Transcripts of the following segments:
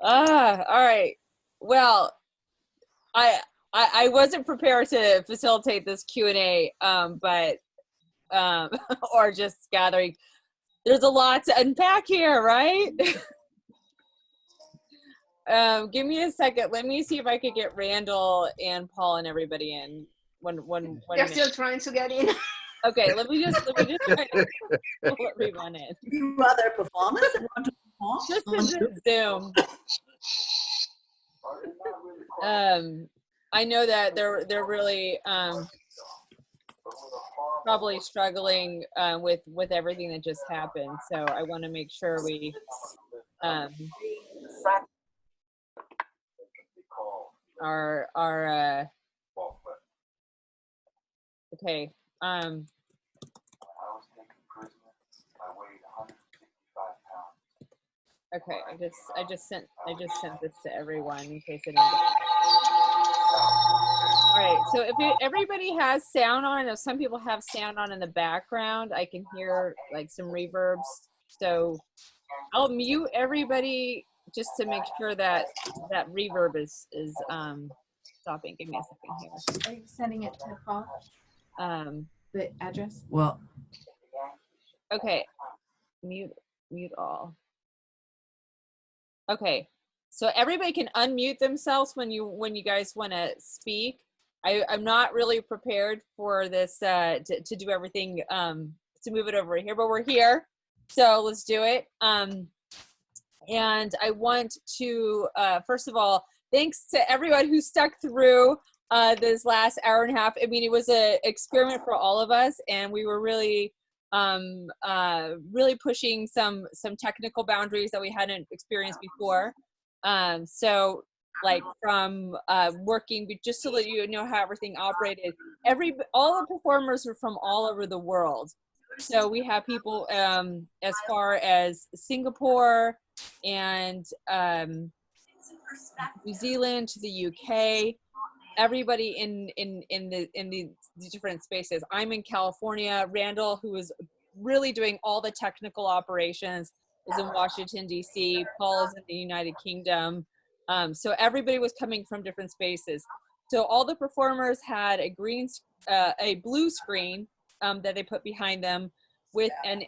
All right. Well, I wasn't prepared to facilitate this Q&A, but or just gathering. There's a lot to unpack here, right? Give me a second. Let me see if I could get Randall and Paul and everybody in. One They're minute. still trying to get in. Okay, let me just try to pull everyone in. You other performers that want to perform? Just in Zoom. I know that they're really probably struggling with everything that just happened. So I want to make sure we are okay. Okay, I just sent this to everyone in case anybody. All right, so if everybody has sound on, if some people have sound on in the background, I can hear like some reverbs. So I'll mute everybody just to make sure that that reverb is stopping. Give me a second here. Are you sending it to Paul? The address? Well, okay, mute all. Okay, so everybody can unmute themselves when you guys want to speak. I'm not really prepared for this to do everything to move it over here, but we're here, so let's do it. And I want to first of all, thanks to everyone who stuck through this last hour and a half. I mean, it was an experiment for all of us, and we were really really pushing some technical boundaries that we hadn't experienced before. So like from working, just so that you know how everything operated, all the performers are from all over the world. So we have people as far as Singapore and New Zealand to the UK, everybody in the different spaces. I'm in California. Randall, who is really doing all the technical operations, is in Washington, D.C. Paul is in the United Kingdom. So everybody was coming from different spaces. So all the performers had a blue screen that they put behind them with an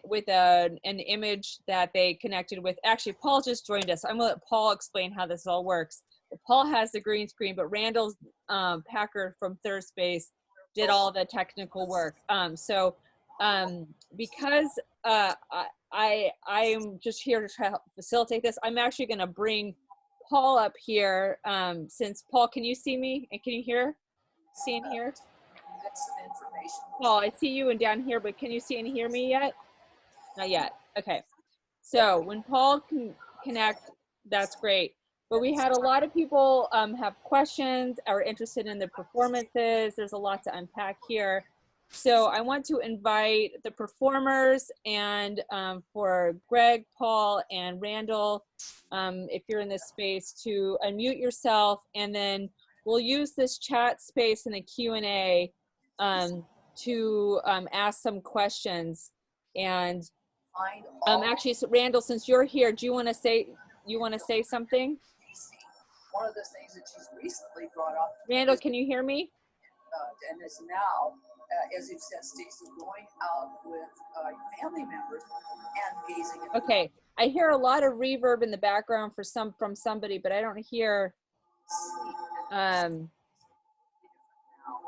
image that they connected with. Actually, Paul just joined us. I'm gonna let Paul explain how this all works. Paul has the green screen, but Randall Packer from Third Space did all the technical work. Because I'm just here to try to facilitate this, I'm actually going to bring Paul up here. Since Paul, can you see me and can you see and hear? Paul, I see you and down here, but can you see and hear me yet? Not yet. Okay. So when Paul can connect, that's great. But we had a lot of people have questions, are interested in the performances. There's a lot to unpack here. So I want to invite the performers and for Greg, Paul, and Randall, if you're in this space, to unmute yourself, and then we'll use this chat space in the Q&A to ask some questions. And actually, so Randall, since you're here, do you want to say something? one of the things that she's recently brought up. Randall, can you hear me? And is now, as you've said, Stacey, going out with family members and gazing at Okay, I hear a lot of reverb in the background from somebody, but I don't hear.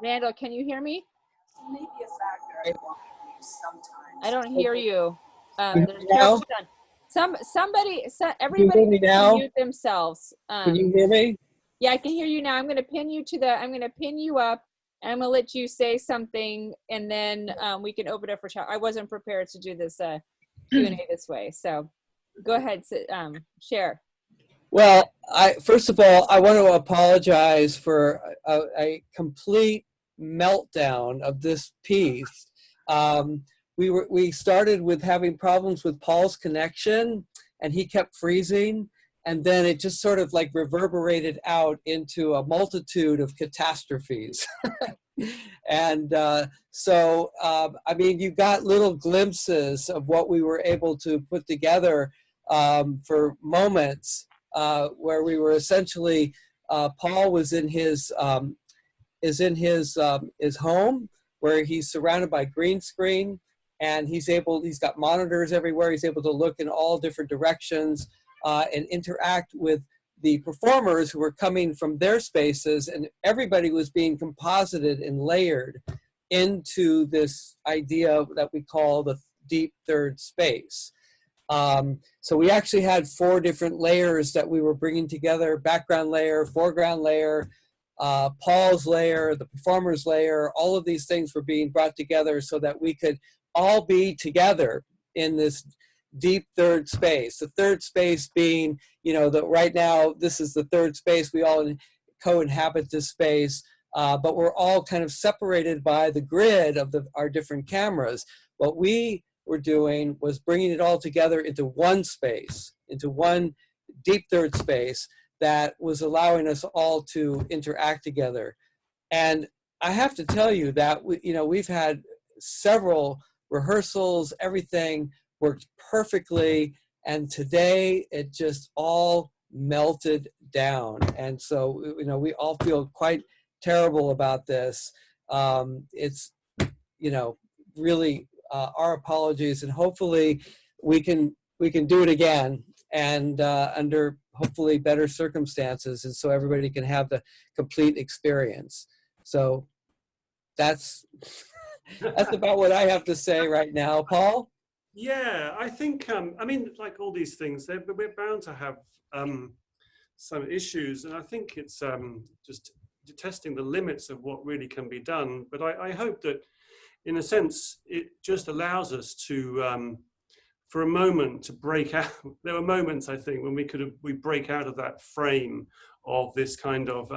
Randall, can you hear me? Maybe a factor I want to use sometimes. I don't hear you. Everybody can mute themselves. Can you hear me? Yeah, I can hear you now. I'm going to pin you up, and I'm going to let you say something, and then we can open it up for chat. I wasn't prepared to do this Q&A this way, so go ahead, share. Well, first of all, I want to apologize for a complete meltdown of this piece. We started with having problems with Paul's connection, and he kept freezing, and then it just sort of like reverberated out into a multitude of catastrophes. And so, I mean, you got little glimpses of what we were able to put together for moments, where we were essentially, Paul was in his home, where he's surrounded by green screen, and he's got monitors everywhere. He's able to look in all different directions and interact with the performers who were coming from their spaces, and everybody was being composited and layered into this idea that we call the deep third space. So we actually had 4 different layers that we were bringing together: background layer, foreground layer, Paul's layer, the performer's layer. All of these things were being brought together so that we could all be together in this deep third space. The third space being, right now, this is the third space. We all co-inhabit this space, but we're all kind of separated by the grid of our different cameras. What we were doing was bringing it all together into one space, into one deep third space that was allowing us all to interact together. And I have to tell you that we've had several rehearsals, everything worked perfectly, and today it just all melted down. And so we all feel quite terrible about this. It's really our apologies, and hopefully we can do it again, and under hopefully better circumstances, and so everybody can have the complete experience. So that's about what I have to say right now. Paul? Yeah, I think, I mean, like all these things, we're bound to have some issues, and I think it's just testing the limits of what really can be done. But I hope that, in a sense, it just allows us to, for a moment, to break out. There were moments, I think, when we break out of that frame of this kind of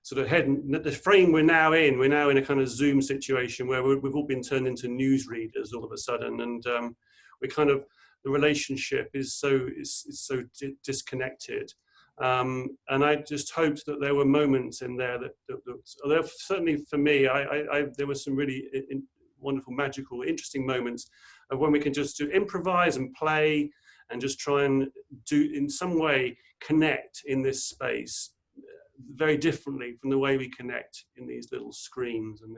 sort of the frame we're now in a kind of Zoom situation where we've all been turned into news readers all of a sudden, and the relationship is so disconnected. And I just hoped that there were moments in there that certainly for me, there were some really wonderful, magical, interesting moments of when we can just improvise and play and just try and do, in some way, connect in this space very differently from the way we connect in these little screens, and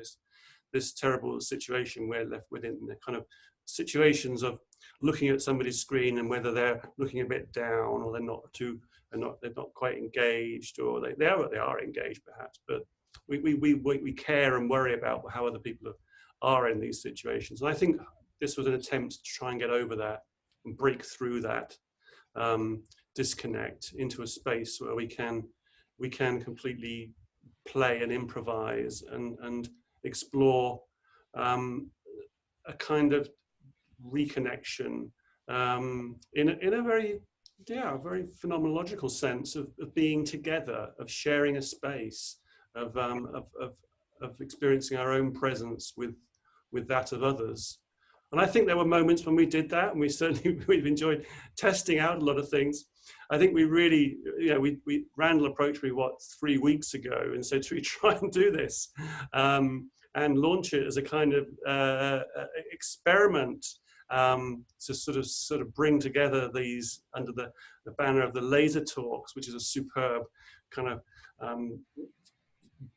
this terrible situation we're left within, the kind of situations of looking at somebody's screen and whether they're looking a bit down or they're not quite engaged, or they are engaged perhaps, but we care and worry about how other people are in these situations. And I think this was an attempt to try and get over that and break through that disconnect into a space where we can completely play and improvise and explore a kind of reconnection in a very phenomenological sense of being together, of sharing a space, of experiencing our own presence with that of others. And I think there were moments when we did that, and we've enjoyed testing out a lot of things. I think we really, Randall approached me 3 weeks ago and said, should we try and do this and launch it as a kind of experiment to sort of bring together these under the banner of the Laser Talks, which is a superb kind of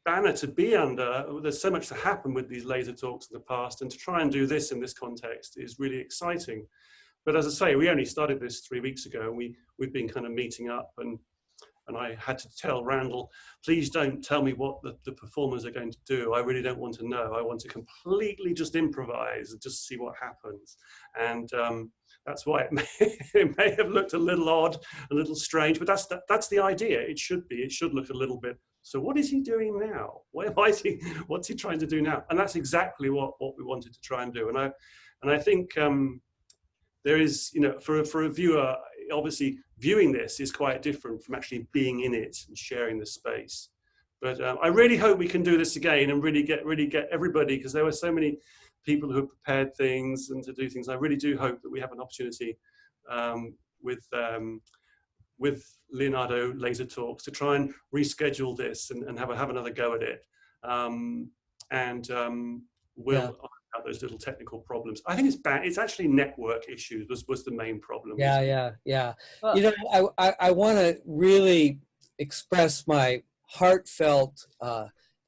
banner to be under. There's so much to happen with these Laser Talks in the past, and to try and do this in this context is really exciting. But as I say, we only started this 3 weeks ago, and we've been kind of meeting up, and I had to tell Randall, please don't tell me what the performers are going to do. I really don't want to know. I want to completely just improvise and just see what happens. And that's why it may have looked a little odd, a little strange, but that's the idea. It should look a little bit, so what is he doing now? What's he trying to do now? And that's exactly what we wanted to try and do. And I think there is, for a viewer, obviously viewing this is quite different from actually being in it and sharing the space. But I really hope we can do this again and really get everybody, because there were so many people who have prepared things and to do things. I really do hope that we have an opportunity with Leonardo Laser Talks to try and reschedule this and have another go at it. out those little technical problems. I think it's bad. It's actually network issues was the main problem. Yeah. Well, You know, I want to really express my heartfelt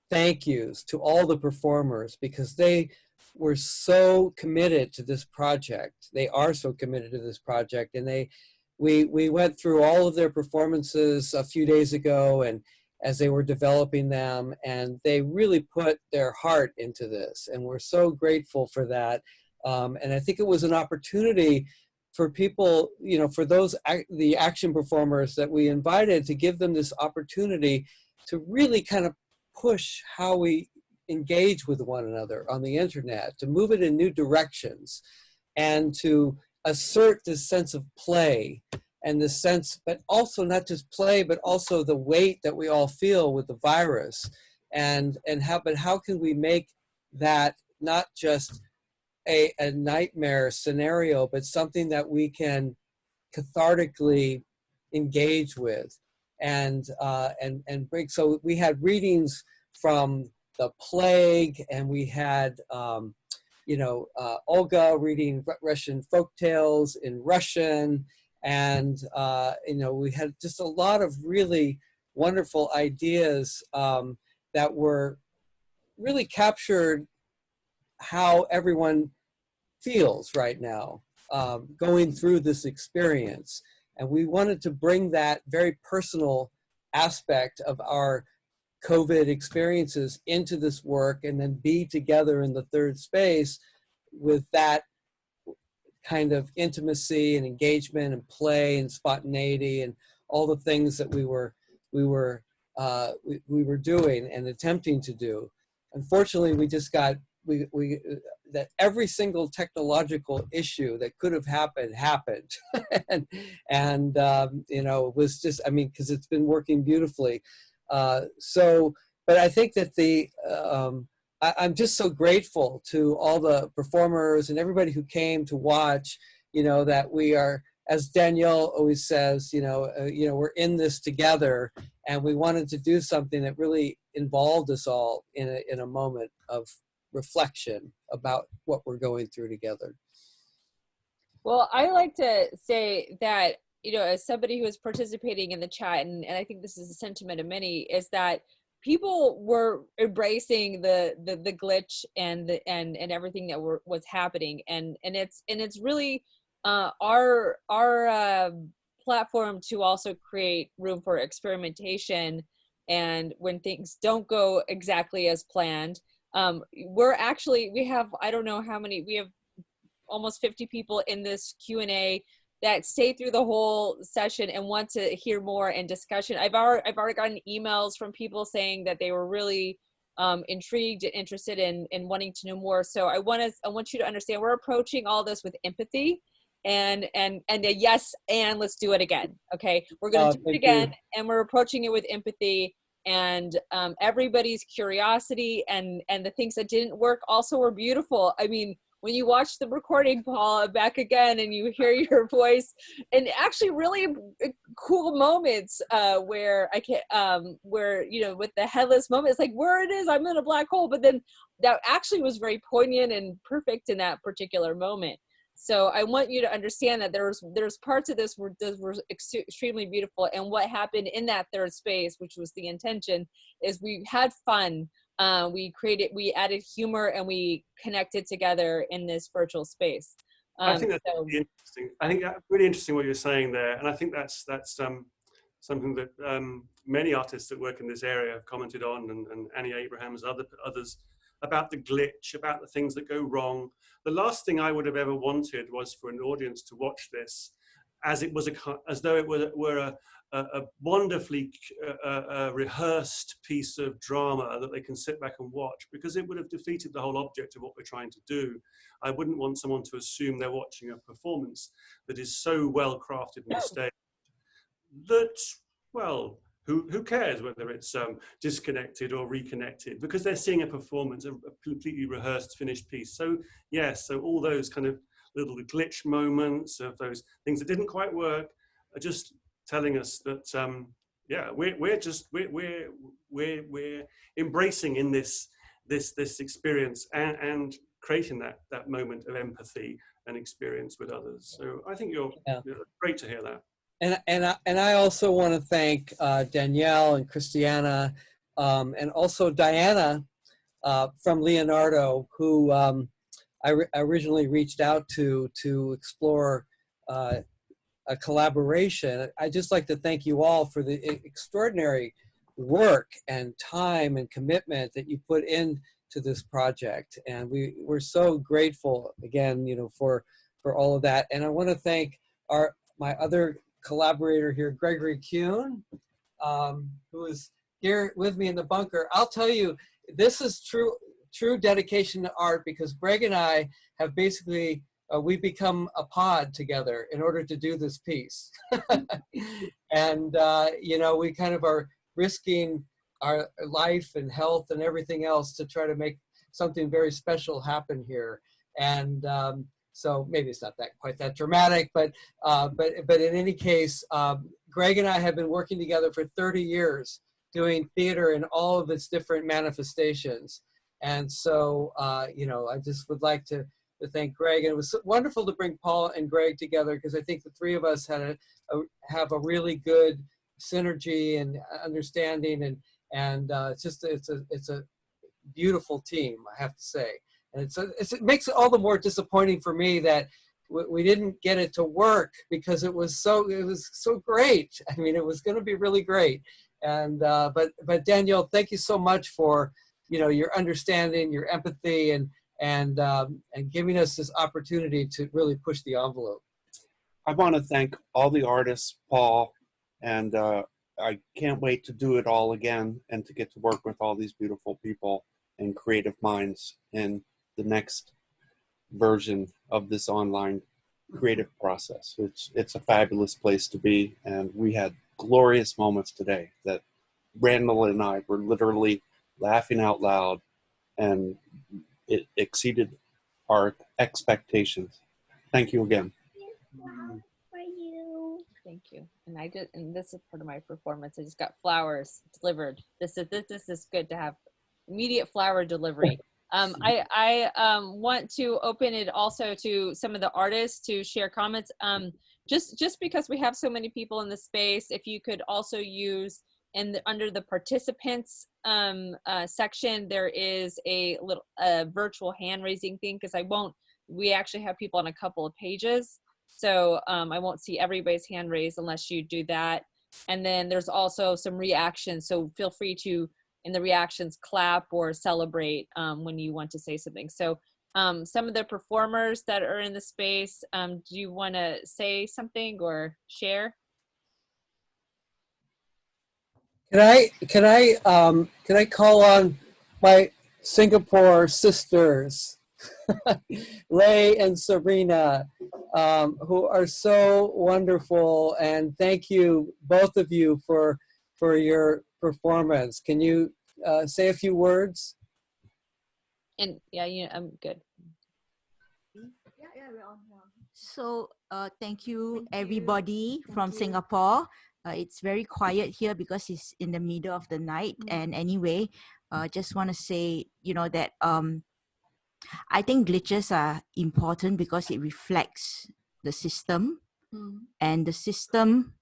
thank yous to all the performers, because they were so committed to this project. They are so committed to this project, and we went through all of their performances a few days ago, and as they were developing them, and they really put their heart into this, and we're so grateful for that. And I think it was an opportunity for people, you know, for the action performers that we invited, to give them this opportunity to really kind of push how we engage with one another on the internet, to move it in new directions, and to assert this sense of play, and the sense, but also not just play, but also the weight that we all feel with the virus, and how can we make that not just a nightmare scenario, but something that we can cathartically engage with, and bring. So we had readings from the plague, and we had Olga reading Russian folk tales in Russian, and we had just a lot of really wonderful ideas that were really captured how everyone feels right now going through this experience. And we wanted to bring that very personal aspect of our COVID experiences into this work, and then be together in the third space with that kind of intimacy and engagement and play and spontaneity and all the things that we were doing and attempting to do. Unfortunately, we just got that every single technological issue that could have happened happened, and it was just, I mean, because it's been working beautifully. But I think that I'm just so grateful to all the performers and everybody who came to watch, that we are, as Danielle always says, we're in this together, and we wanted to do something that really involved us all in a moment of reflection about what we're going through together. Well, I like to say that, as somebody who is participating in the chat, and I think this is a sentiment of many, is that people were embracing the glitch and everything that was happening, and it's really our platform to also create room for experimentation. And when things don't go exactly as planned, we have, I don't know how many, we have almost 50 people in this Q&A that stay through the whole session and want to hear more and discussion. I've already gotten emails from people saying that they were really intrigued and interested in wanting to know more. So I want you to understand, we're approaching all this with empathy and a yes, and let's do it again. Okay, we're going to do it again, and we're approaching it with empathy. And everybody's curiosity and the things that didn't work also were beautiful. I mean, when you watch the recording, Paul, back again, and you hear your voice, and actually really cool moments where with the headless moment, it's like, where it is, I'm in a black hole. But then that actually was very poignant and perfect in that particular moment. So I want you to understand that there's parts of this were extremely beautiful. And what happened in that third space, which was the intention, is we had fun. We added humor, and we connected together in this virtual space. I think that's really interesting. I think that's really interesting what you're saying there. And I think that's something that many artists that work in this area have commented on, and Annie Abrahams, others, about the glitch, about the things that go wrong. The last thing I would have ever wanted was for an audience to watch this as though it were a wonderfully rehearsed piece of drama that they can sit back and watch, because it would have defeated the whole object of what we're trying to do. I wouldn't want someone to assume they're watching a performance that is so well crafted and staged that, well, who cares whether it's disconnected or reconnected, because they're seeing a performance, a completely rehearsed, finished piece. So yes, so all those kind of little glitch moments of those things that didn't quite work are just telling us that we're embracing in this experience and creating that moment of empathy and experience with others. So I think you're great to hear that. And I also want to thank Danielle and Christiana and also Diana from Leonardo, who I originally reached out to explore a collaboration. I'd just like to thank you all for the extraordinary work and time and commitment that you put into this project. And we're so grateful again, for all of that. And I want to thank my other collaborator here, Gregory Kuhn, who is here with me in the bunker. I'll tell you, this is true dedication to art, because Greg and I have basically we become a pod together in order to do this piece. And we kind of are risking our life and health and everything else to try to make something very special happen here. And so maybe it's not quite that dramatic, but in any case, Greg and I have been working together for 30 years doing theater in all of its different manifestations. And so, I just would like to thank Greg. And it was wonderful to bring Paul and Greg together, because I think the three of us have a really good synergy and understanding, and it's a beautiful team, I have to say. And it makes it all the more disappointing for me that we didn't get it to work, because it was so great. I mean, it was going to be really great. And but Danielle, thank you so much for your understanding, your empathy, and giving us this opportunity to really push the envelope. I want to thank all the artists, Paul, and I can't wait to do it all again and to get to work with all these beautiful people and creative minds in the next version of this online creative process. It's a fabulous place to be, and we had glorious moments today that Randall and I were literally laughing out loud, and it exceeded our expectations. Thank you again. Thank you. And this is part of my performance. I just got flowers delivered. This is good to have immediate flower delivery. I want to open it also to some of the artists to share comments. Just because we have so many people in the space, if you could also use under the participants section, there is a little virtual hand raising thing, because we actually have people on a couple of pages. So I won't see everybody's hand raised unless you do that. And then there's also some reactions. So feel free to, in the reactions, clap or celebrate when you want to say something. So some of the performers that are in the space, do you want to say something or share? Can I call on my Singapore sisters, Lei and Serena, who are so wonderful, and thank you, both of you, for your performance. Can you say a few words? And I'm good. Yeah, we're on now. So thank you everybody from Singapore. It's very quiet here because it's in the middle of the night. And anyway, just want to say, that I think glitches are important because it reflects the system, and the system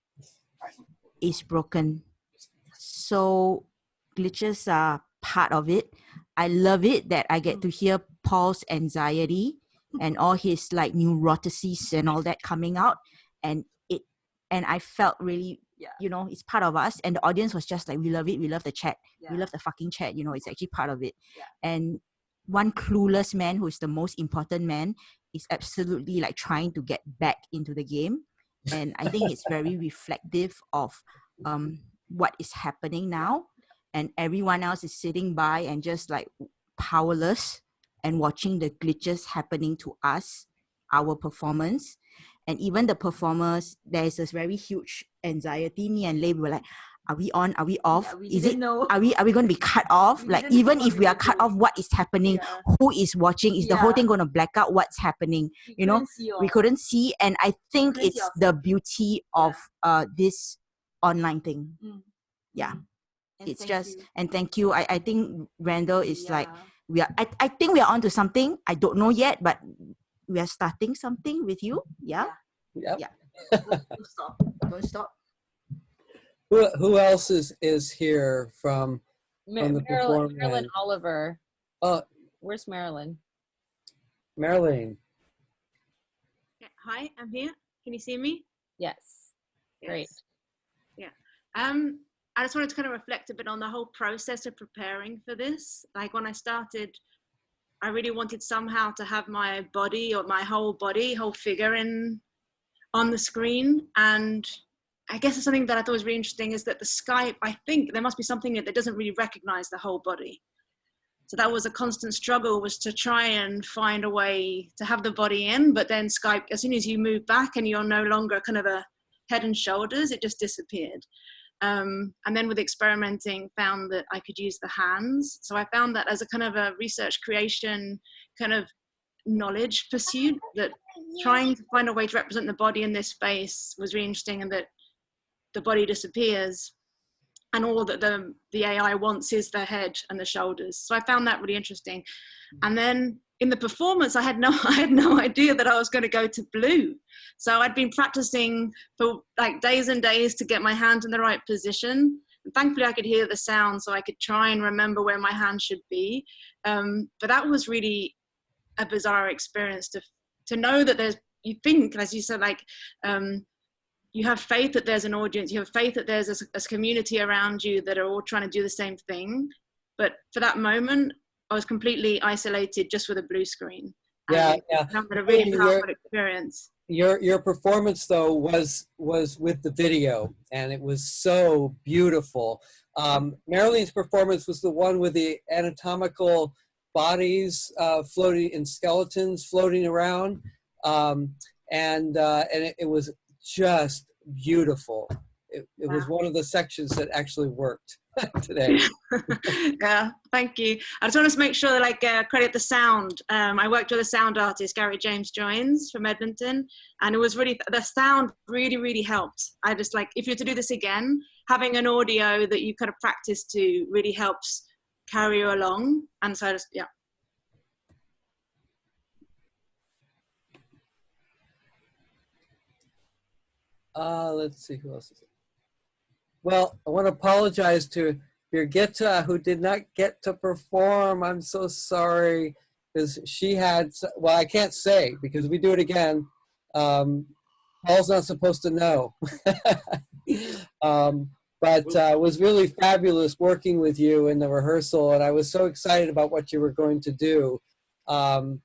is broken. So glitches are part of it. I love it that I get to hear Paul's anxiety and all his neurotices and all that coming out, and I felt really, it's part of us, and the audience was just like, we love it, we love the chat, we love the fucking chat, it's actually part of it. And one clueless man, who is the most important man, is absolutely trying to get back into the game, and I think it's very reflective of what is happening now, and everyone else is sitting by and just powerless and watching the glitches happening to us, our performance. And even the performers, there is this very huge anxiety. Me and Lei were like, are we on? Are we off? Are we going to be cut off? Even if we are cut off, what is happening? Who is watching? Is the whole thing going to black out? What's happening? We couldn't see. And I think it's the beauty of this online thing. Yeah. And it's just, and thank you. I think Randall is I think we are onto something. I don't know yet, but we are starting something with you. Yeah. Yep. Yeah. Don't stop. Don't stop. Who else is here from the performance? Marilyn Oliver. Oh, Where's Marilyn? Marilyn. Hi, I'm here. Can you see me? Yes. Great. Yeah. I just wanted to kind of reflect a bit on the whole process of preparing for this. Like when I started, I really wanted somehow to have my body, or my whole figure on the screen. And I guess something that I thought was really interesting is that the Skype, I think there must be something that doesn't really recognize the whole body. So that was a constant struggle, was to try and find a way to have the body in, but then Skype, as soon as you move back and you're no longer kind of a head and shoulders, it just disappeared. And then with experimenting, found that I could use the hands. So I found that as a kind of a research creation kind of knowledge pursuit, that trying to find a way to represent the body in this space was really interesting, and that the body disappears and all that the AI wants is the head and the shoulders. So I found that really interesting. And then in the performance, I had no idea that I was going to go to blue. So I'd been practicing for like days and days to get my hand in the right position. And thankfully I could hear the sound, so I could try and remember where my hand should be. But that was really a bizarre experience to know that you think, as you said, like, you have faith that there's an audience, you have faith that there's a community around you that are all trying to do the same thing. But for that moment, I was completely isolated just with a blue screen. Yeah. I found that a really powerful experience. Your performance though was with the video, and it was so beautiful. Marilyn's performance was the one with the anatomical bodies floating, and skeletons floating around, and it was just beautiful. It was one of the sections that actually worked today. Yeah, thank you. I just want to make sure that credit the sound. I worked with a sound artist, Gary James Joins from Edmonton, and it was really, the sound really helped. I just if you were to do this again, having an audio that you kind of practice to really helps carry you along. And so I just, yeah. Let's see, who else is it? Well, I want to apologize to Birgitta, who did not get to perform. I'm so sorry, because she had, well, I can't say, because if we do it again, Paul's not supposed to know. But it was really fabulous working with you in the rehearsal, and I was so excited about what you were going to do. I'm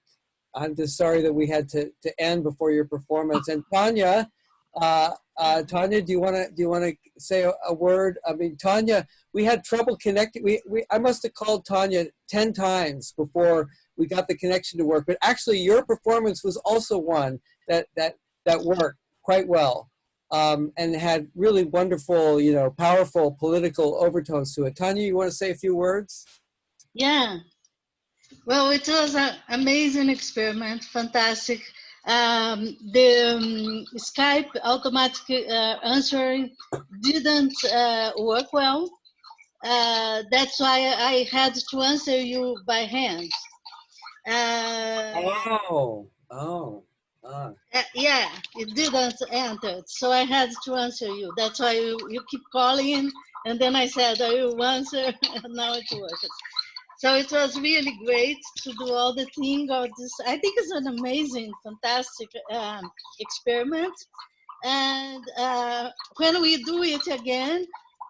just sorry that we had to end before your performance. And Tanya, Tanya, do you want to say a word? I mean, Tanya, we had trouble connecting. I must have called Tanya 10 times before we got the connection to work. But actually, your performance was also one that worked quite well, and had really wonderful, powerful political overtones to it. Tanya, you want to say a few words? Yeah. Well, it was an amazing experiment, fantastic. The Skype automatic answering didn't work well. That's why I had to answer you by hand. Yeah, it didn't enter, so I had to answer you. That's why you keep calling, and then I said I will answer, and now it works. So it was really great to do all the thing of this. I think it's an amazing, fantastic experiment. And when we do it again,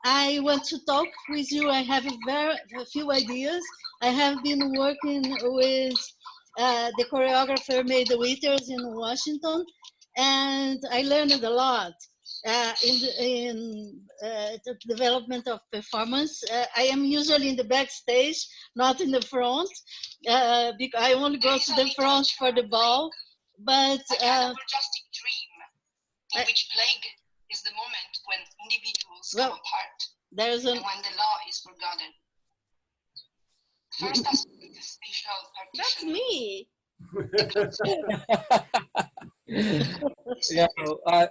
I want to talk with you. I have a few ideas. I have been working with the choreographer May DeWitters in Washington, and I learned a lot in the development of performance. I am usually in the backstage, not in the front, because I only go to the front for the ball. But I had a fantastic dream in which plague is the moment when individuals come apart, and when the law is forgotten. First aspect is spatial partition. That's me. Yeah,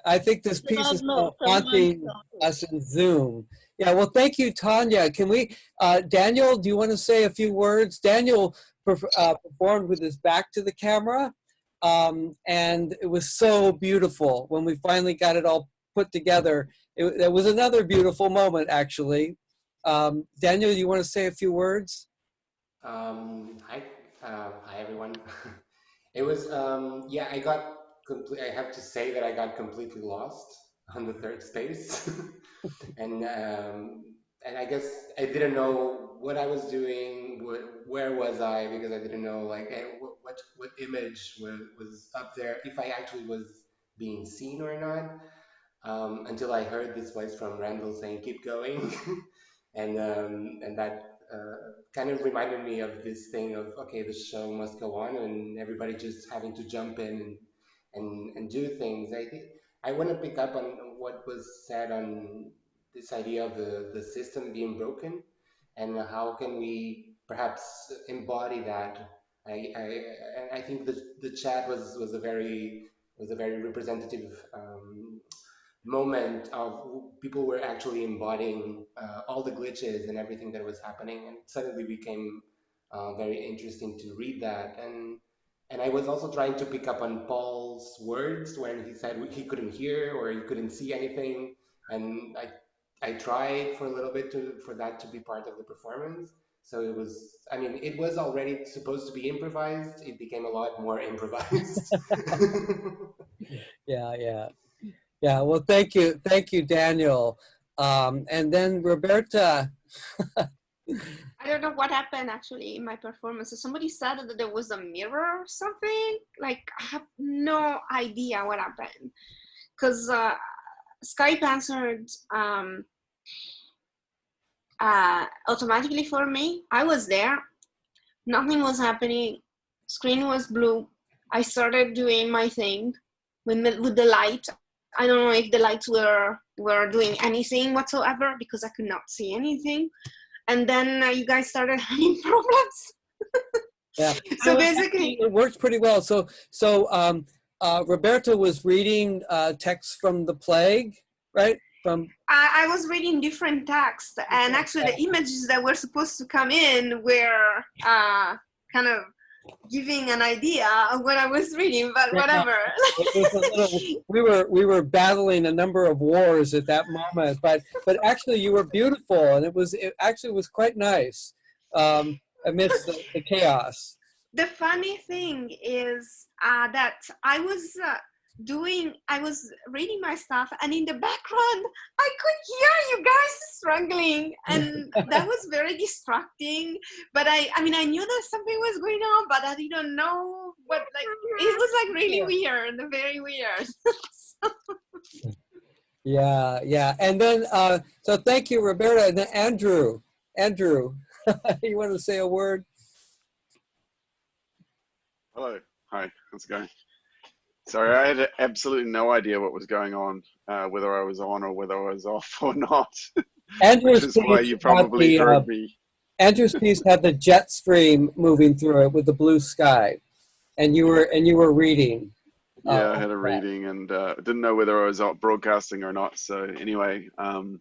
I think this piece is haunting us in Zoom. Yeah, well, thank you, Tanya. Can we, Daniel, do you want to say a few words? Daniel performed with his back to the camera, and it was so beautiful when we finally got it all put together. It was another beautiful moment, actually. Daniel, you want to say a few words? Hi everyone. It was, yeah, I have to say that I got completely lost on the third space. and I guess I didn't know what I was doing, where was I, because I didn't know like what image was up there, if I actually was being seen or not, until I heard this voice from Randall saying, keep going. and that kind of reminded me of this thing of, okay, the show must go on, and everybody just having to jump in and do things. I think I want to pick up on what was said on this idea of the system being broken, and how can we perhaps embody that. I think the chat was a very representative moment of people were actually embodying all the glitches and everything that was happening, and it suddenly became very interesting to read that. And I was also trying to pick up on Paul's words when he said he couldn't hear or he couldn't see anything, and I tried for a little bit for that to be part of the performance. So it was, I mean, it was already supposed to be improvised. It became a lot more improvised. Yeah, well, thank you, Daniel. And then Roberta. I don't know what happened actually in my performance. Somebody said that there was a mirror or something. Like, I have no idea what happened. Because Skype answered automatically for me. I was there. Nothing was happening. Screen was blue. I started doing my thing with the light. I don't know if the lights were doing anything whatsoever because I could not see anything. And then you guys started having problems. Yeah. So basically, it worked pretty well. So Roberta was reading texts from the plague, right? I was reading different texts, and actually the images that were supposed to come in were kind of giving an idea of what I was reading, but whatever. we were battling a number of wars at that moment, but actually you were beautiful, and it actually was quite nice amidst the chaos. The funny thing is that I was reading my stuff, and in the background I could hear you guys struggling, and that was very distracting. But I mean I knew that something was going on, but I didn't know what. Like, it was like really weird, very weird. Yeah. And then so thank you, Roberta. And then Andrew, you want to say a word? Hello, hi, how's it going? Sorry, I had absolutely no idea what was going on, whether I was on or whether I was off or not. Andrew's which is why you probably heard me. Andrew's piece had the jet stream moving through it with the blue sky, and you were reading. Yeah, I had a reading, and didn't know whether I was out broadcasting or not. So anyway, and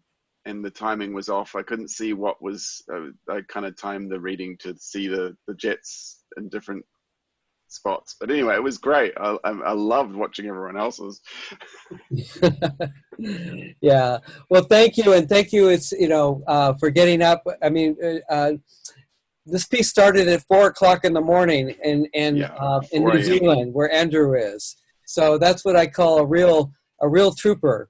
the timing was off. I couldn't see what was. I kind of timed the reading to see the jets in different spots, but anyway, it was great. I loved watching everyone else's. Yeah, well, thank you, and thank you. It's for getting up. I mean, this piece started at 4 o'clock in the morning in New Zealand, where Andrew is. So that's what I call a real trooper.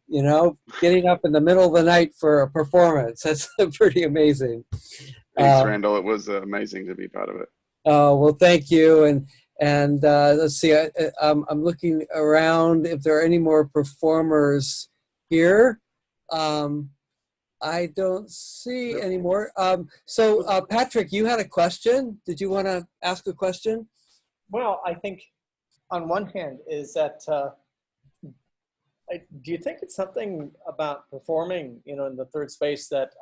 Getting up in the middle of the night for a performance. That's pretty amazing. Thanks, Randall. It was amazing to be part of it. Oh, well, thank you. And let's see, I'm looking around if there are any more performers here. I don't see any more. So Patrick, you had a question. Did you want to ask a question? Well, I think on one hand is that, do you think it's something about performing, in the third space that,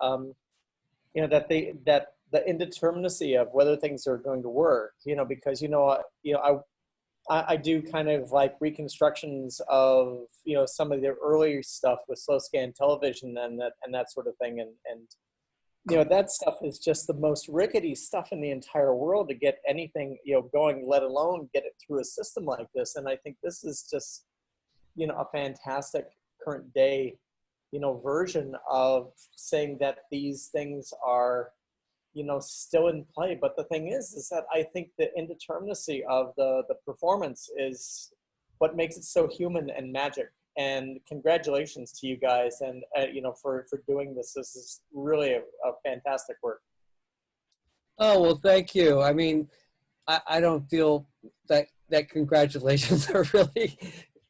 that the indeterminacy of whether things are going to work, because, I do kind of like reconstructions of, you know, some of the earlier stuff with slow scan television and that sort of thing. And you know, that stuff is just the most rickety stuff in the entire world to get anything, you know, going, let alone get it through a system like this. And I think this is just, you know, a fantastic current day, you know, version of saying that these things are, you know, still in play. But the thing is that I think the indeterminacy of the performance is what makes it so human and magic. And congratulations to you guys, and you know, for doing this. This is really a fantastic work. Oh, well, thank you. I mean, I don't feel that congratulations are really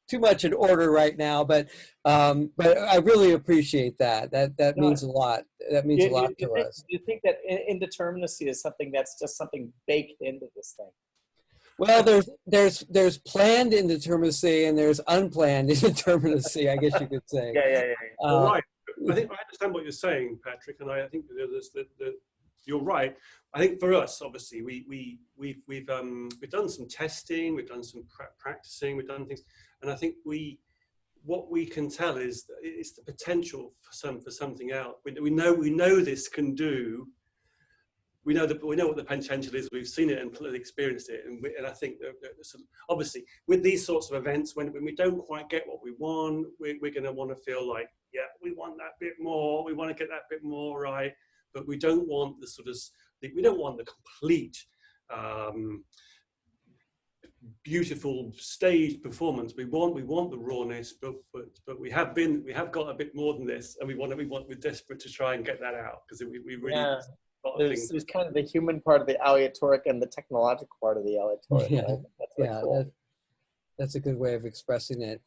too much in order right now, but I really appreciate that. That means a lot. That means a lot to us. Do you think that indeterminacy is something that's just something baked into this thing? Well, there's planned indeterminacy and there's unplanned indeterminacy, I guess you could say. Yeah. Right. I think I understand what you're saying, Patrick, and I think you're right. I think for us, obviously, we've done some testing, we've done some practicing, we've done things, and I think what we can tell is it's the potential for something else. We know this can do. We know what the potential is. We've seen it and experienced it, and I think that obviously with these sorts of events, when we don't quite get what we want, we're going to want to feel like, yeah, we want that bit more. We want to get that bit more right, but we don't want we don't want the complete beautiful staged performance. We want the rawness, but we have got a bit more than this, and we're desperate to try and get that out, because we really. Yeah. There's kind of the human part of the aleatoric and the technological part of the aleatoric. Yeah, right? That's cool. That's a good way of expressing it.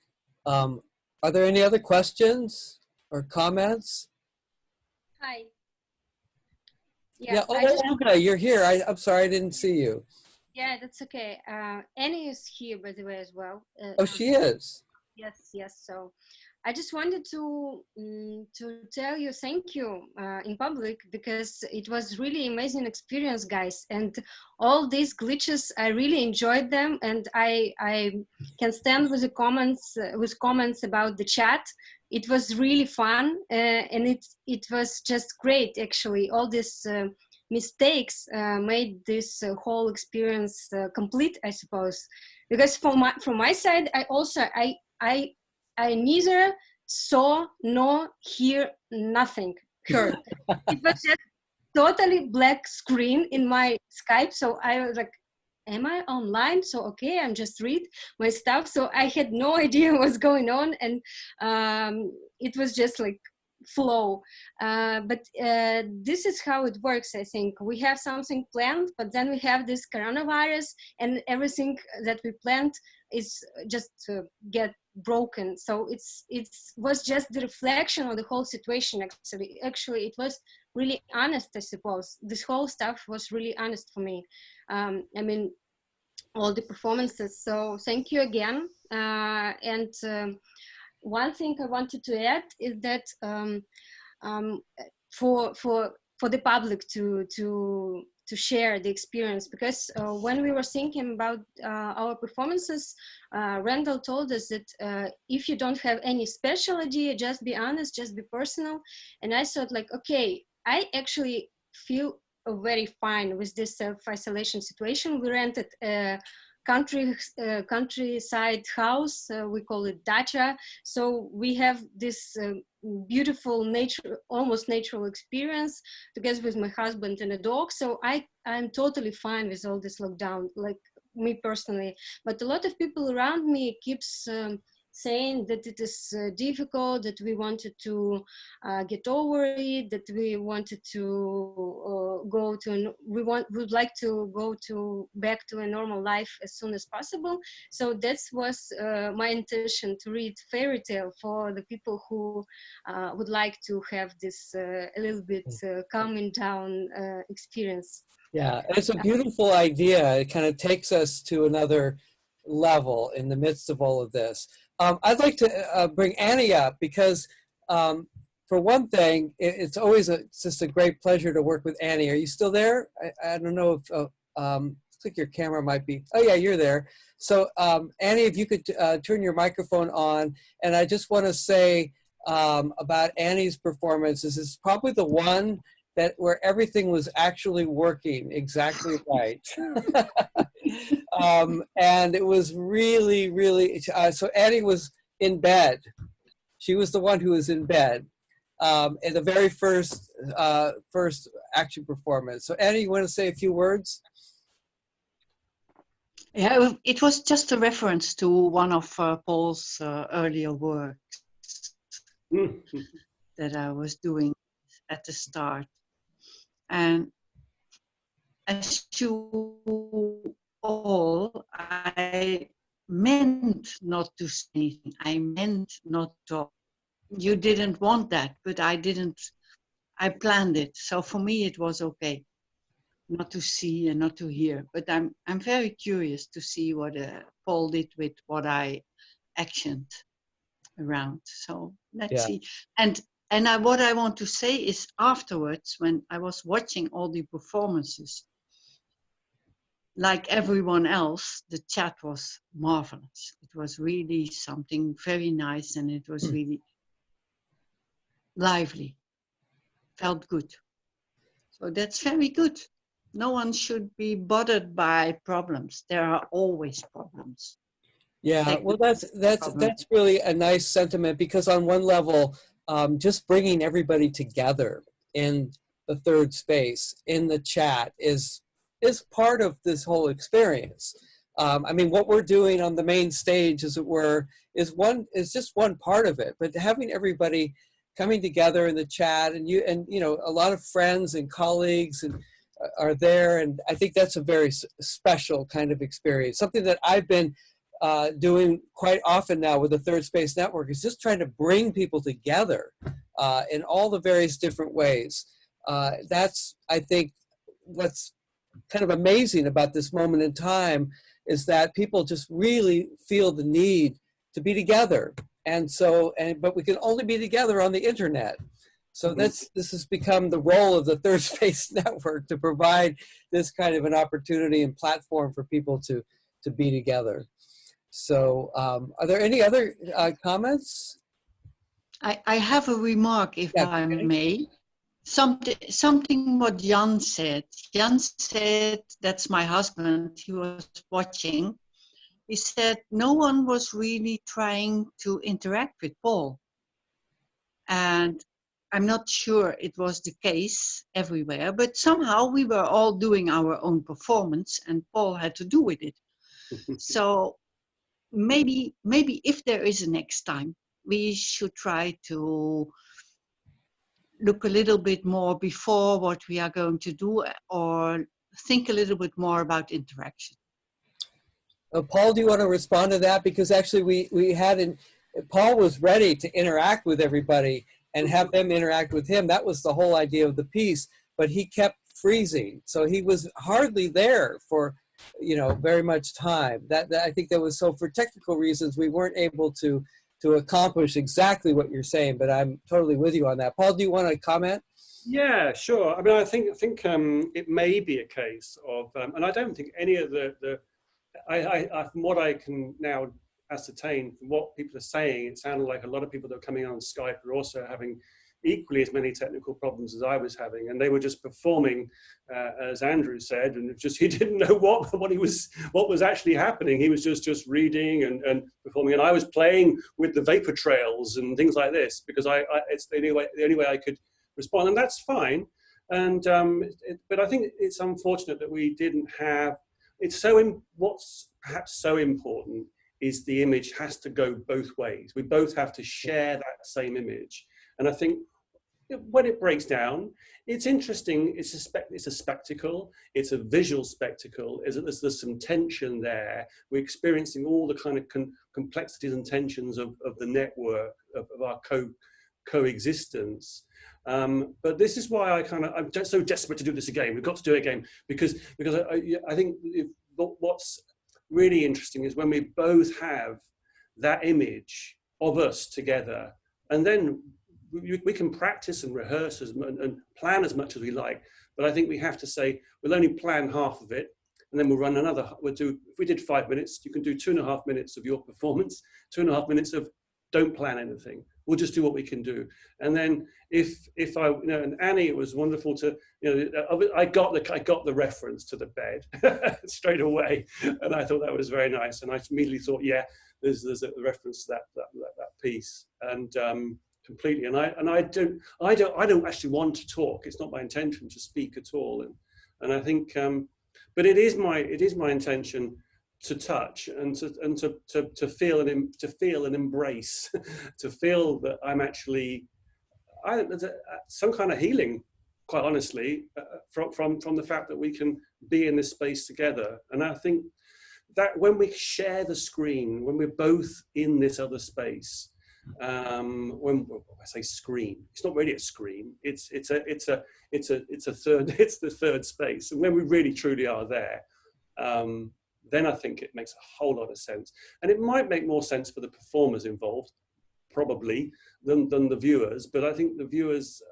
Are there any other questions or comments? Hi. Yeah. Oh, okay. You're here. I'm sorry, I didn't see you. Yeah, that's okay. Annie is here, by the way, as well. Oh, she is. Yes. So I just wanted to tell you thank you in public, because it was really amazing experience, guys. And all these glitches, I really enjoyed them, and I can stand with the comments about the chat. It was really fun, and it was just great, actually. All these mistakes made this whole experience complete, I suppose. Because from my side, I neither saw nor hear nothing. Heard. It was just totally black screen in my Skype. So I was like, am I online? So, okay, I'm just read my stuff. So I had no idea what's going on. And it was just like flow. But this is how it works, I think. We have something planned, but then we have this coronavirus, and everything that we planned is just get broken. So it was just the reflection of the whole situation. Actually it was really honest, I suppose. This whole stuff was really honest for me. I mean, all the performances. So thank you again. And one thing I wanted to add is that for the public to share the experience, because when we were thinking about our performances, Randall told us that if you don't have any special idea, just be honest, just be personal. And I thought, like, okay, I actually feel very fine with this self-isolation situation. We rented a countryside house, we call it dacha. So we have this beautiful nature, almost natural experience together with my husband and a dog. So I'm totally fine with all this lockdown, like me personally. But a lot of people around me keeps saying that it is difficult, that we wanted to get over it, that we wanted to would like to go back to a normal life as soon as possible. So that was my intention, to read fairy tale for the people who would like to have this a little bit calming down experience. Yeah, it's a beautiful idea. It kind of takes us to another level in the midst of all of this. I'd like to bring Annie up, because for one thing, it's always just a great pleasure to work with Annie. Are you still there? I don't know if looks like your camera might be, oh yeah, you're there. So Annie, if you could turn your microphone on. And I just want to say about Annie's performance, this is probably the one where everything was actually working exactly right. And it was really, really, so Annie was in bed. She was the one who was in bed in the very first action performance. So Annie, you want to say a few words? Yeah, it was just a reference to one of Paul's earlier works that I was doing at the start. And as you all, I meant not to say anything. I meant not to. You didn't want that, but I didn't. I planned it. So for me, it was okay not to see and not to hear. But I'm very curious to see what Paul did with what I actioned around. So let's see. And what I want to say is afterwards, when I was watching all the performances, like everyone else, the chat was marvelous. It was really something very nice, and it was really lively. Felt good. So that's very good. No one should be bothered by problems. There are always problems. Yeah, well, that's really a nice sentiment, because on one level, just bringing everybody together in the third space, in the chat, is part of this whole experience. I mean, what we're doing on the main stage, as it were, is just one part of it. But having everybody coming together in the chat, and you know, a lot of friends and colleagues are there, and I think that's a very special kind of experience. Something that I've been doing quite often now with the Third Space Network is just trying to bring people together in all the various different ways. That's, I think, what's kind of amazing about this moment in time, is that people just really feel the need to be together. And so, but we can only be together on the internet. So this has become the role of the Third Space Network, to provide this kind of an opportunity and platform for people to be together. So are there any other comments? I have a remark, if I may. Something what Jan said. Jan said, that's my husband, he was watching. He said no one was really trying to interact with Paul. And I'm not sure it was the case everywhere, but somehow we were all doing our own performance and Paul had to do with it. So maybe if there is a next time, we should try to look a little bit more before what we are going to do, or think a little bit more about interaction. Paul, do you want to respond to that? Because actually Paul was ready to interact with everybody and have them interact with him. That was the whole idea of the piece, but he kept freezing. So he was hardly there for, you know, very much time. That I think that was, so for technical reasons, we weren't able to accomplish exactly what you're saying, but I'm totally with you on that. Paul, do you want to comment? Yeah, sure. I mean, I think it may be a case of, and I don't think any of from what I can now ascertain from what people are saying, it sounded like a lot of people that are coming on Skype are also having equally as many technical problems as I was having, and they were just performing, as Andrew said, and he didn't know what was actually happening. He was just reading and performing, and I was playing with the vapor trails and things like this, because it's the only way I could respond, and that's fine. And but I think it's unfortunate that we didn't have. What's perhaps so important is the image has to go both ways. We both have to share that same image. And I think when it breaks down, it's interesting. It's a spectacle. It's a visual spectacle. There's some tension there. We're experiencing all the kind of complexities and tensions of the network, of our coexistence. But this is why I'm just so desperate to do this again. We've got to do it again, because I think what's really interesting is when we both have that image of us together, and then we can practice and rehearse and plan as much as we like. But I think we have to say, we'll only plan half of it. and then we'll run another. If we did 5 minutes, you can do 2.5 minutes of your performance, 2.5 minutes of don't plan anything. We'll just do what we can do. And then if I, and Annie, it was wonderful to, I got the reference to the bed straight away, and I thought that was very nice. And I immediately thought, yeah, there's a reference to that piece, and completely. And I don't actually want to talk. It's not my intention to speak at all. And I think, but it is my intention to touch and to feel and embrace, to feel that I'm actually, there's some kind of healing, quite honestly, from the fact that we can be in this space together. And I think that when we share the screen, when we're both in this other space, when I say screen, it's not really a screen. It's the third space, and when we really truly are there. Then I think it makes a whole lot of sense. And it might make more sense for the performers involved, probably, than the viewers. But I think the viewers,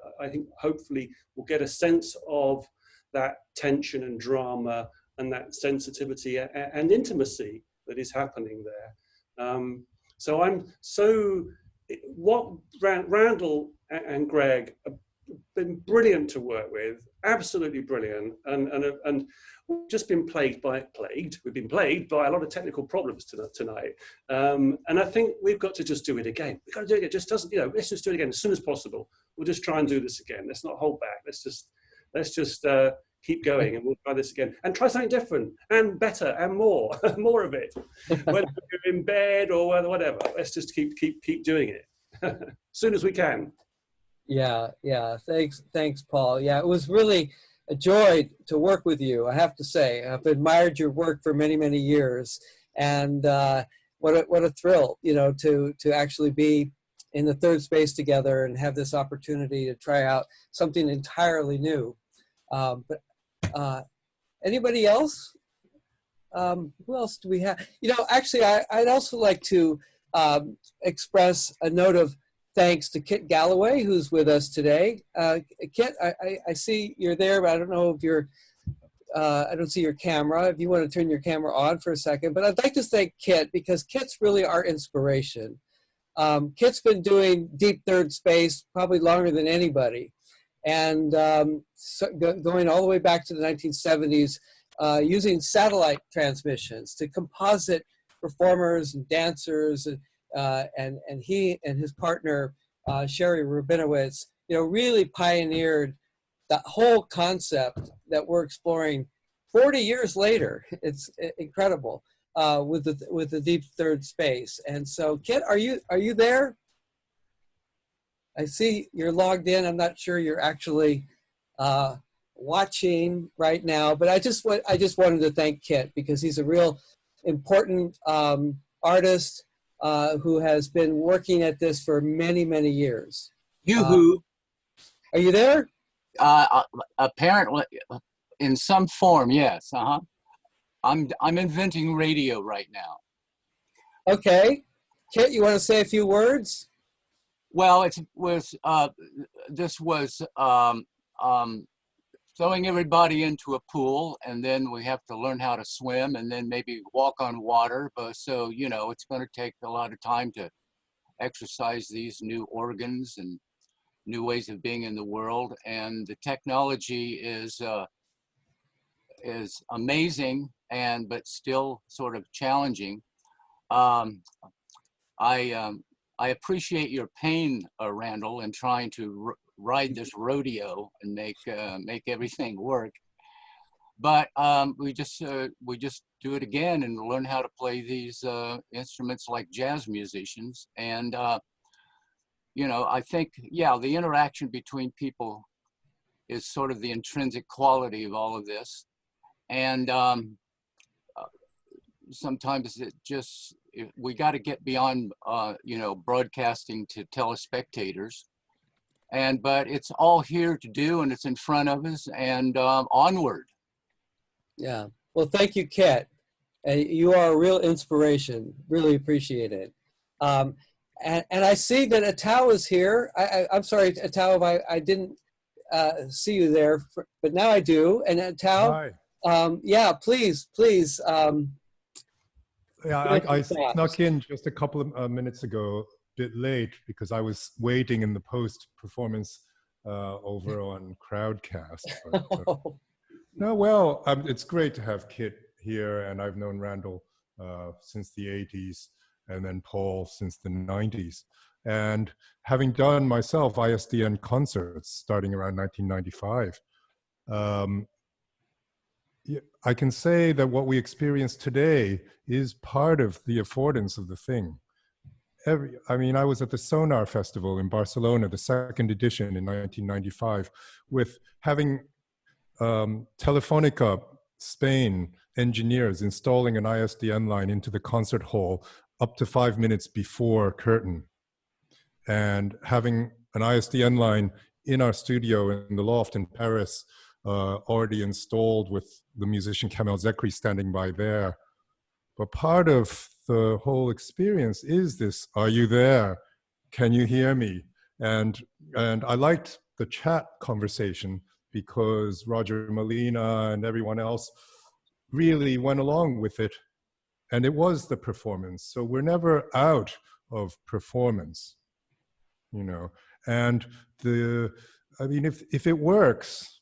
hopefully will get a sense of that tension and drama and that sensitivity and intimacy that is happening there. What Randall and Greg have been brilliant to work with, absolutely brilliant, and we've just been plagued by a lot of technical problems tonight, and I think we've got to just do it again. We've got to do it again. Just doesn't, let's just do it again as soon as possible. We'll just try and do this again. Let's not hold back. Let's just keep going, and we'll try this again and try something different and better and more of it, whether we're in bed or whatever. Let's just keep doing it as soon as we can. Yeah. Thanks, Paul. Yeah, it was really a joy to work with you, I have to say. I've admired your work for many, many years, and what a thrill, to actually be in the third space together and have this opportunity to try out something entirely new. But anybody else? Who else do we have? Actually, I'd also like to express a note of thanks to Kit Galloway, who's with us today. Kit, I see you're there, but I don't know if you're, I don't see your camera. If you want to turn your camera on for a second. But I'd like to thank Kit, because Kit's really our inspiration. Kit's been doing deep third space probably longer than anybody. And going all the way back to the 1970s, using satellite transmissions to composite performers and dancers, and he and his partner, Sherry Rabinowitz, really pioneered that whole concept that we're exploring 40 years later. It's incredible, with the deep third space. And so, Kit, are you there? I see you're logged in. I'm not sure you're actually watching right now, but I just wanted to thank Kit, because he's a real important artist who has been working at this for many, many years. Yoo-hoo. Are you there? Apparently, in some form, yes. I'm inventing radio right now. Okay, Kit, you want to say a few words? Well, this was throwing everybody into a pool, and then we have to learn how to swim, and then maybe walk on water. But so, it's going to take a lot of time to exercise these new organs and new ways of being in the world. And the technology is amazing, but still sort of challenging. I appreciate your pain, Randall, in trying to ride this rodeo and make everything work. But we just do it again and learn how to play these instruments like jazz musicians. And I think, the interaction between people is sort of the intrinsic quality of all of this. And sometimes we got to get beyond, broadcasting to telespectators. But it's all here to do, and it's in front of us, and onward. Yeah. Well, thank you, Kit. You are a real inspiration. Really appreciate it. And I see that Atao is here. I'm sorry, Atao, if I didn't see you there, but now I do. And Atao, Yeah, please. Yeah, I snuck in just a couple of minutes ago, a bit late, because I was waiting in the post-performance over on Crowdcast. But, no, well, it's great to have Kit here, and I've known Randall since the 80s, and then Paul since the 90s. And having done myself ISDN concerts starting around 1995, I can say that what we experience today is part of the affordance of the thing. I mean, I was at the Sonar Festival in Barcelona, the second edition in 1995, with having Telefonica Spain engineers installing an ISDN line into the concert hall up to 5 minutes before curtain, and having an ISDN line in our studio in the loft in Paris already installed with the musician Kamel Zekri standing by there. But part of the whole experience is this: are you there? Can you hear me? And I liked the chat conversation because Roger Molina and everyone else really went along with it, and it was the performance. So we're never out of performance, you know. And I mean, if it works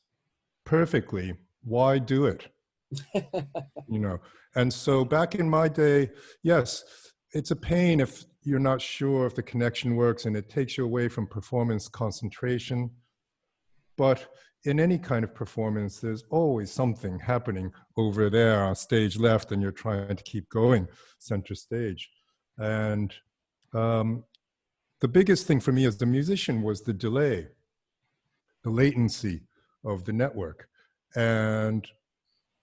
perfectly, why do it? You know. And so back in my day, yes, it's a pain if you're not sure if the connection works, and it takes you away from performance concentration. But in any kind of performance, there's always something happening over there on stage left, and you're trying to keep going center stage. And the biggest thing for me as a musician was the delay, the latency of the network. And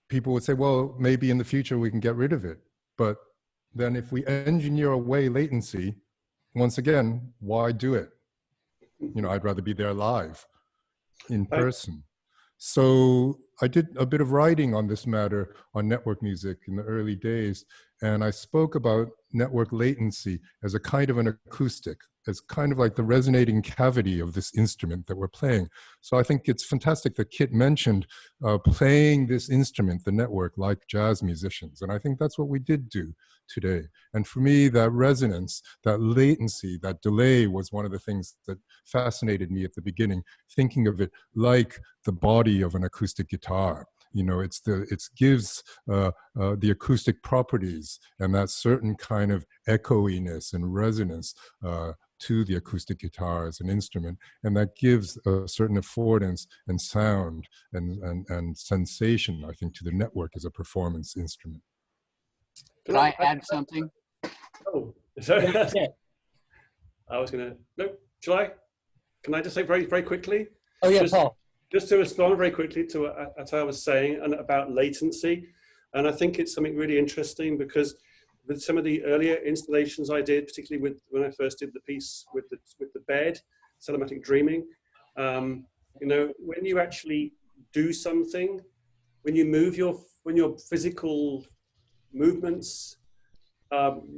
people would say, well, maybe in the future we can get rid of it. But then if we engineer away latency, once again, why do it? You know, I'd rather be there live, in person. So I did a bit of writing on this matter on network music in the early days. And I spoke about network latency as a kind of an acoustic, as kind of like the resonating cavity of this instrument that we're playing. So I think it's fantastic that Kit mentioned playing this instrument, the network, like jazz musicians. And I think that's what we did do today. And for me, that resonance, that latency, that delay was one of the things that fascinated me at the beginning, thinking of it like the body of an acoustic guitar. You know, it gives the acoustic properties and that certain kind of echoiness and resonance to the acoustic guitar as an instrument, and that gives a certain affordance and sound and sensation, I think, to the network as a performance instrument. Can I add something? Oh, sorry. I was gonna, no, shall I? Can I just say very, very quickly? Oh yeah, Paul. Just to respond very quickly to what I was saying and about latency. And I think it's something really interesting because with some of the earlier installations I did, particularly when I first did the piece with the bed, telematic dreaming, you know, when you actually do something, when your physical movements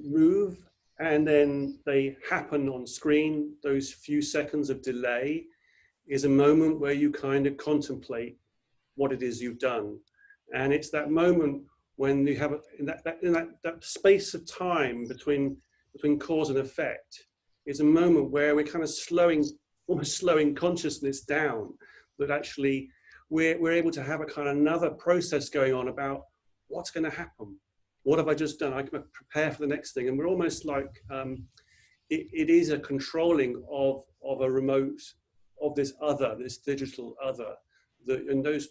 move and then they happen on screen, those few seconds of delay is a moment where you kind of contemplate what it is you've done. And it's that moment when you have that space of time between cause and effect is a moment where we're kind of almost slowing consciousness down, that actually we're able to have a kind of another process going on about what's going to happen. What have I just done? I can prepare for the next thing. And we're almost like, it is a controlling of a remote, of this other, this digital other. And those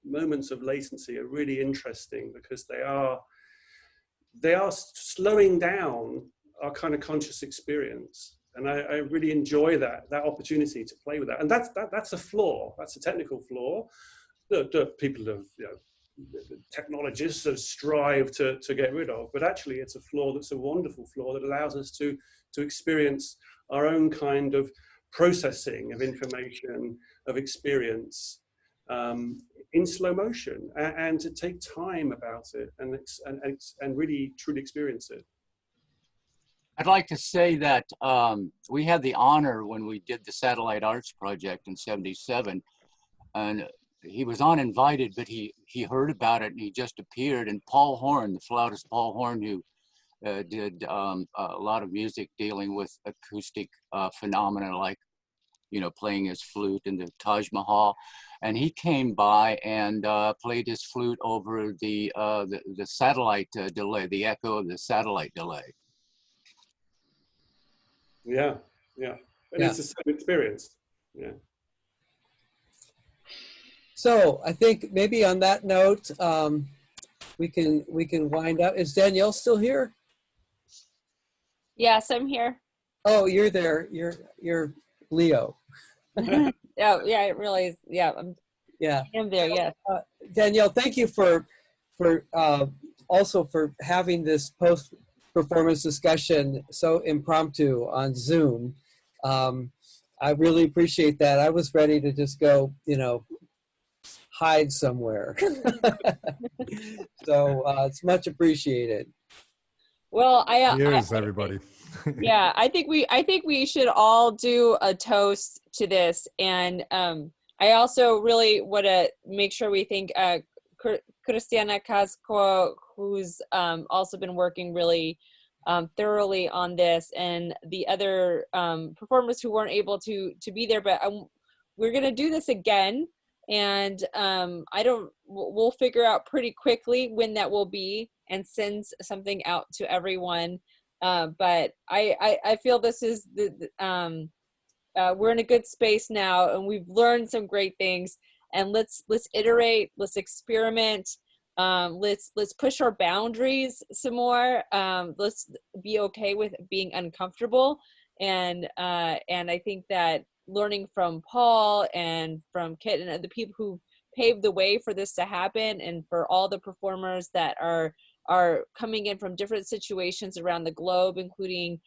moments of latency are really interesting because they are slowing down our kind of conscious experience. And I really enjoy that opportunity to play with that. And that's a flaw. That's a technical flaw that people have, you know, technologists have strived to get rid of. But actually, it's a flaw that's a wonderful flaw that allows us to experience our own kind of processing of information, of experience in slow motion, and to take time about it and really truly experience it. I'd like to say that we had the honor when we did the Satellite Arts Project in '77, and he was uninvited, but he heard about it and he just appeared. And Paul Horn, the flautist Paul Horn, who did a lot of music dealing with acoustic phenomena, like, you know, playing his flute in the Taj Mahal, and he came by and played his flute over the satellite delay, the echo of the satellite delay. Yeah, yeah, and it's the same experience. Yeah. So I think maybe on that note, we can wind up. Is Danielle still here? Yes, I'm here. Oh, you're there. You're Leo. Yeah, it really is. Yeah, I'm there. Yeah. Danielle, thank you for also for having this post-performance discussion so impromptu on Zoom. I really appreciate that. I was ready to just go, you know, hide somewhere. So it's much appreciated. Well, Cheers, everybody. Yeah, I think we should all do a toast to this, and I also really want to make sure we thank Cristiana Casco, who's also been working really thoroughly on this, and the other performers who weren't able to be there. But we're gonna do this again, and we'll figure out pretty quickly when that will be and send something out to everyone. But I feel this is we're in a good space now, and we've learned some great things. And let's iterate, let's experiment, let's push our boundaries some more. Let's be okay with being uncomfortable. And I think that learning from Paul and from Kit and the people who paved the way for this to happen, and for all the performers that are coming in from different situations around the globe, including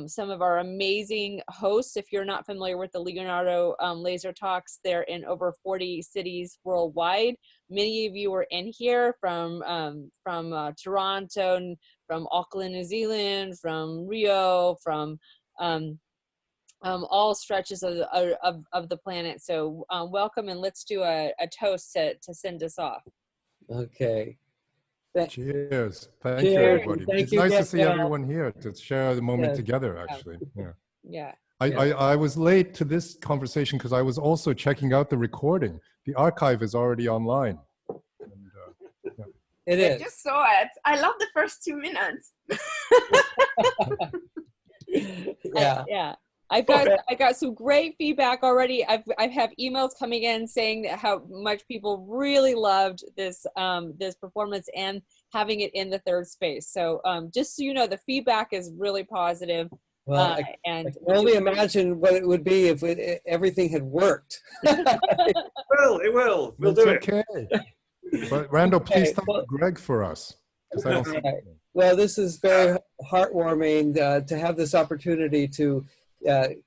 some of our amazing hosts. If you're not familiar with the Leonardo Laser Talks, they're in over 40 cities worldwide. Many of you are in here from Toronto, and from Auckland, New Zealand, from Rio, from all stretches of the planet. So welcome, and let's do a toast to send us off. Okay. Cheers. Thank Cheers. you, everybody. Thank it's you, nice to see Danielle. everyone here to share the moment Yes. together, actually. Yeah. Yeah. I was late to this conversation because I was also checking out the recording. The archive is already online. And, It I is. just saw it. I love the first 2 minutes. Yeah. I got some great feedback already. I have emails coming in saying that how much people really loved this this performance and having it in the third space. So just so you know, the feedback is really positive. Well, I can only imagine what it would be if everything had worked. It will. We'll it's do it. Okay. But Randall, please Okay, thank Greg for us. 'Cause I don't see Right. Well, this is very heartwarming to have this opportunity to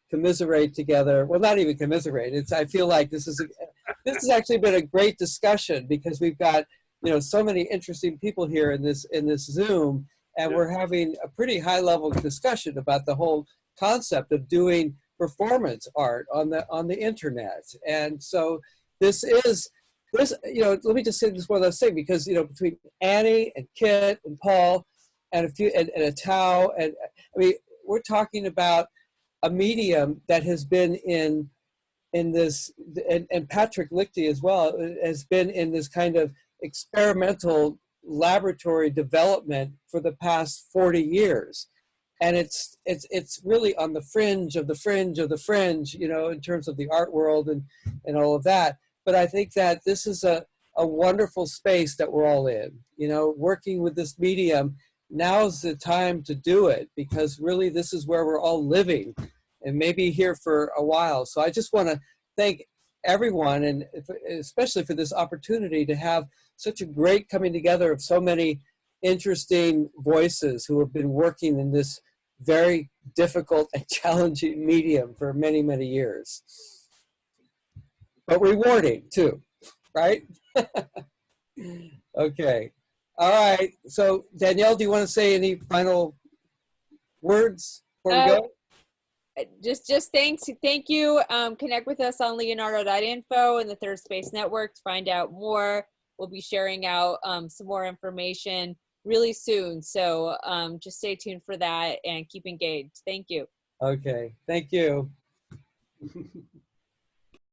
commiserate together. Well, not even commiserate. I feel like this has actually been a great discussion, because we've got, you know, so many interesting people here in this Zoom, and we're having a pretty high level discussion about the whole concept of doing performance art on the internet. And so this, you know, let me just say this one last thing, because, you know, between Annie and Kit and Paul and a Tao, and I mean, we're talking about a medium that has been in this, and Patrick Lichty as well, has been in this kind of experimental laboratory development for the past 40 years. And it's really on the fringe of the fringe of the fringe, you know, in terms of the art world and all of that. But I think that this is a wonderful space that we're all in, you know, working with this medium. Now's the time to do it, because really this is where we're all living, and maybe here for a while. So I just want to thank everyone, and especially for this opportunity to have such a great coming together of so many interesting voices who have been working in this very difficult and challenging medium for many, many years. But rewarding too, right? Okay. All right. So Danielle, do you want to say any final words before we go? just thanks. Thank you. Connect with us on leonardo.info and the Third Space Network to find out more. We'll be sharing out some more information really soon. So just stay tuned for that and keep engaged. Thank you. Okay. Thank you.